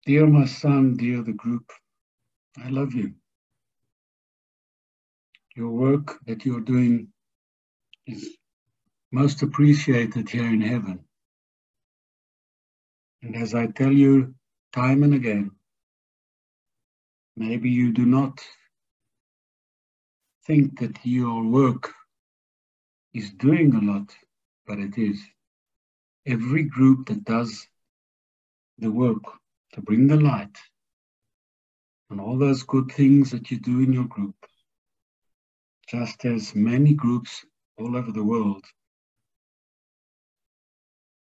Dear my son, dear the group, I love you. Your work that you're doing is most appreciated here in heaven. And as I tell you time and again, maybe you do not think that your work is doing a lot, but it is. Every group that does the work to bring the light and all those good things that you do in your group, just as many groups all over the world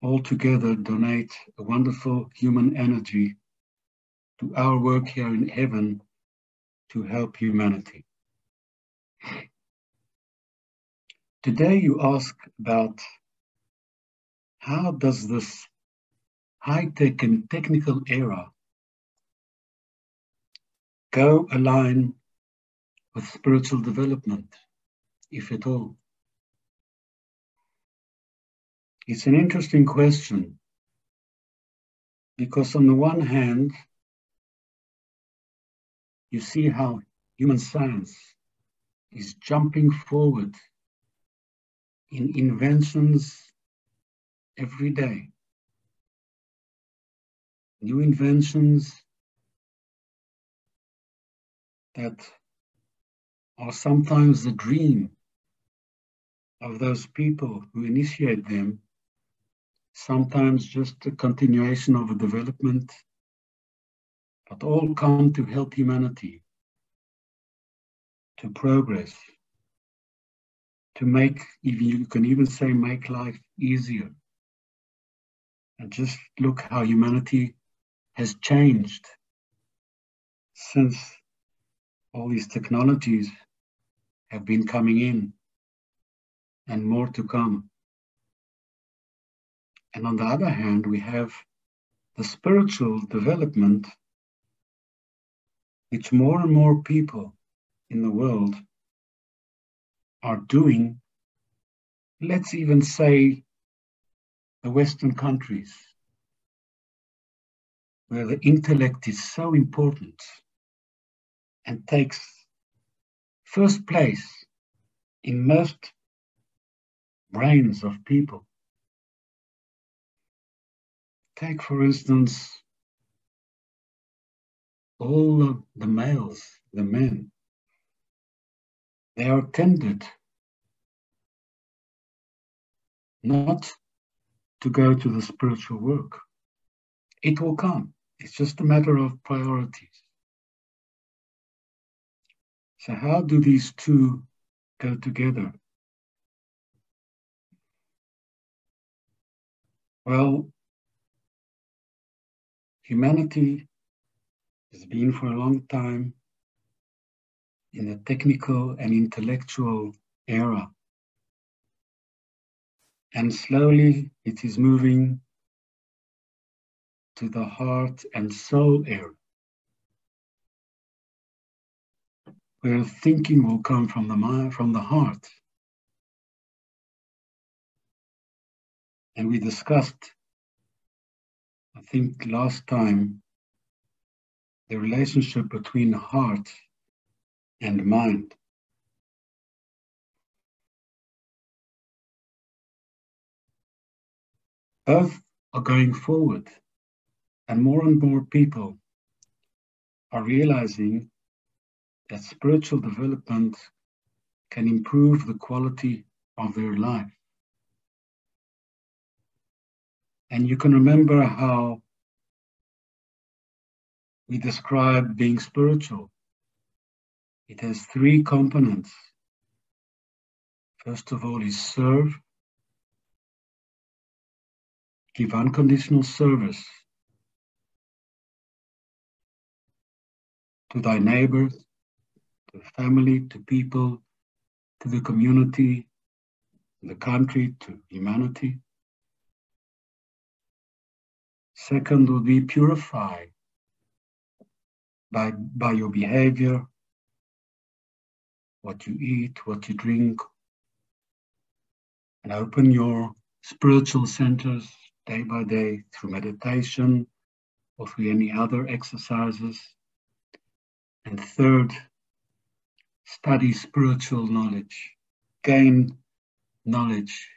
all together donate a wonderful human energy to our work here in heaven to help humanity. Today you ask about how does this high-tech and technical era go align with spiritual development, if at all? It's an interesting question because on the one hand, you see how human science is jumping forward in inventions every day. New inventions that are sometimes the dream of those people who initiate them, sometimes just a continuation of a development, but all come to help humanity to progress, to make, even you can even say, make life easier. And just look how humanity has changed since all these technologies have been coming in and more to come. And on the other hand, we have the spiritual development, which more and more people in the world are doing. Let's even say the Western countries, where the intellect is so important and takes first place in most brains of people. Take, for instance, all the males, the men. They are tended not to go to the spiritual work. It will come. It's just a matter of priorities. So how do these two go together? Well, humanity has been for a long time in the technical and intellectual era. And slowly it is moving to the heart and soul era, where thinking will come from the mind, from the heart. And we discussed, I think last time, the relationship between heart and mind. Both are going forward, and more people are realizing that spiritual development can improve the quality of their life. And you can remember how we describe being spiritual. It has three components. First of all is serve, give unconditional service to thy neighbors, to family, to people, to the community, to the country, to humanity. Second would be purify by your behavior, what you eat, what you drink, and open your spiritual centers day by day through meditation, or through any other exercises. And third, study spiritual knowledge. Gain knowledge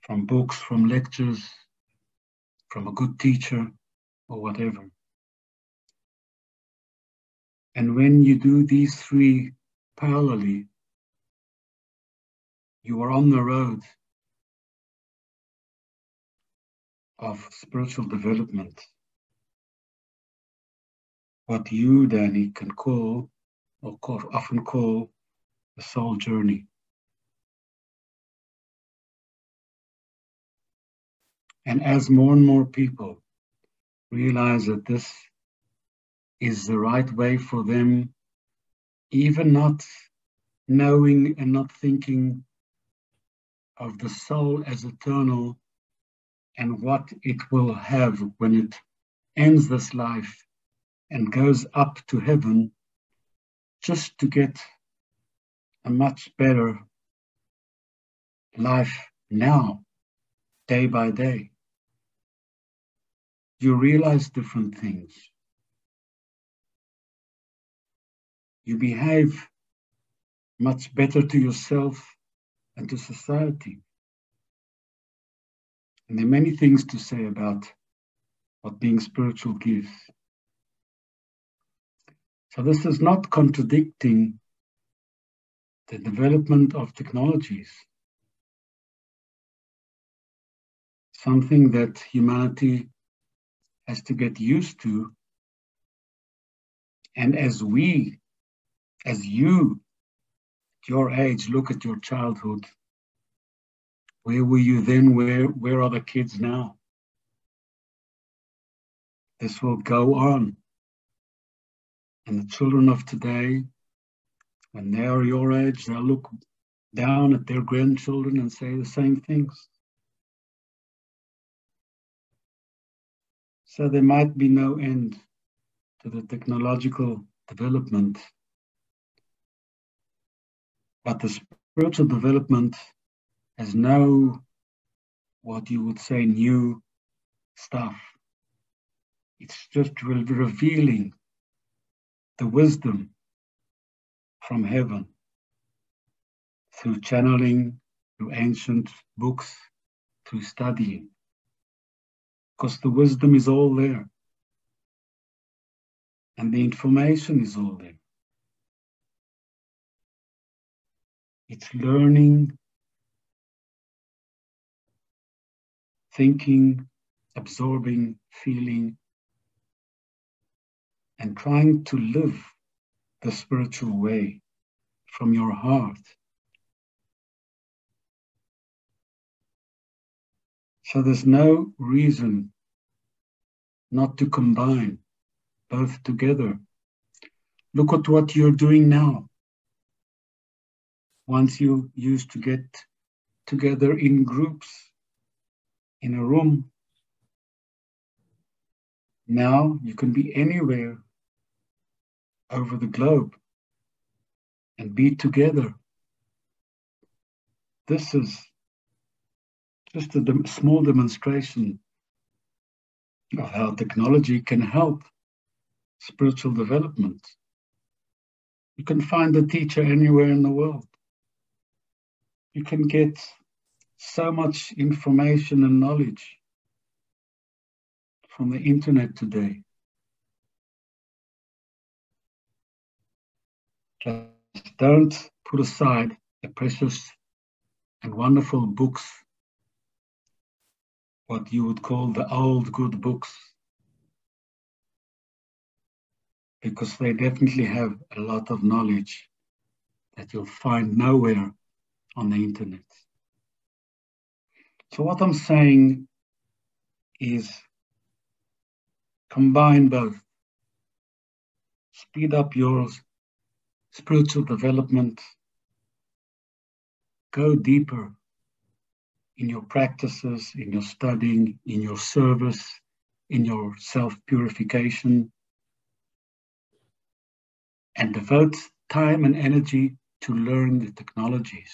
from books, from lectures, from a good teacher, or whatever. And when you do these three parallelly, you are on the road of spiritual development. What you, Danny, can call, or often call, the soul journey. And as more and more people realize that this is the right way for them, even not knowing and not thinking of the soul as eternal and what it will have when it ends this life and goes up to heaven, just to get a much better life now, day by day. You realize different things. You behave much better to yourself and to society. And there are many things to say about what being spiritual gives. So this is not contradicting the development of technologies, something that humanity has to get used to. And as you, at your age, look at your childhood, where were you then? Where are the kids now? This will go on. And the children of today, when they are your age, they'll look down at their grandchildren and say the same things. So there might be no end to the technological development, but the spiritual development has no, what you would say, new stuff. It's just revealing the wisdom from heaven through channeling, through ancient books, through studying. Because the wisdom is all there. And the information is all there. It's learning, thinking, absorbing, feeling, and trying to live the spiritual way from your heart. So there's no reason not to combine both together. Look at what you're doing now. Once you used to get together in groups, in a room, now you can be anywhere over the globe and be together. This is just a small demonstration of how technology can help spiritual development. You can find a teacher anywhere in the world. You can get so much information and knowledge from the internet today. Just don't put aside the precious and wonderful books, what you would call the old good books, because they definitely have a lot of knowledge that you'll find nowhere on the internet. So what I'm saying is combine both. Speed up your spiritual development. Go deeper in your practices, in your studying, in your service, in your self-purification, and devote time and energy to learn the technologies,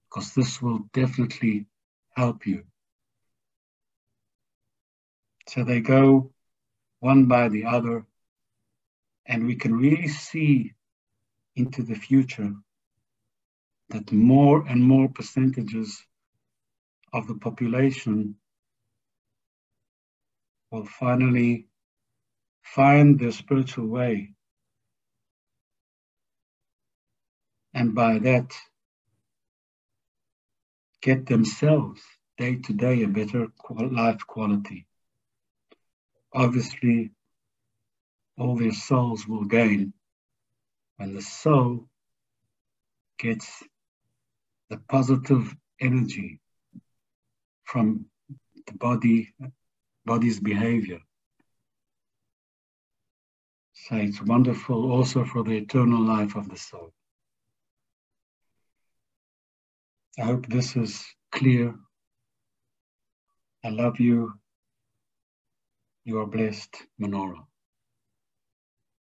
because this will definitely help you. So they go one by the other, and we can really see into the future that more and more percentages of the population will finally find their spiritual way, and by that get themselves day to day a better life quality. Obviously, all their souls will gain when the soul gets the positive energy from the body's behavior. So it's wonderful also for the eternal life of the soul. I hope this is clear. I love you. You are blessed, Menorah.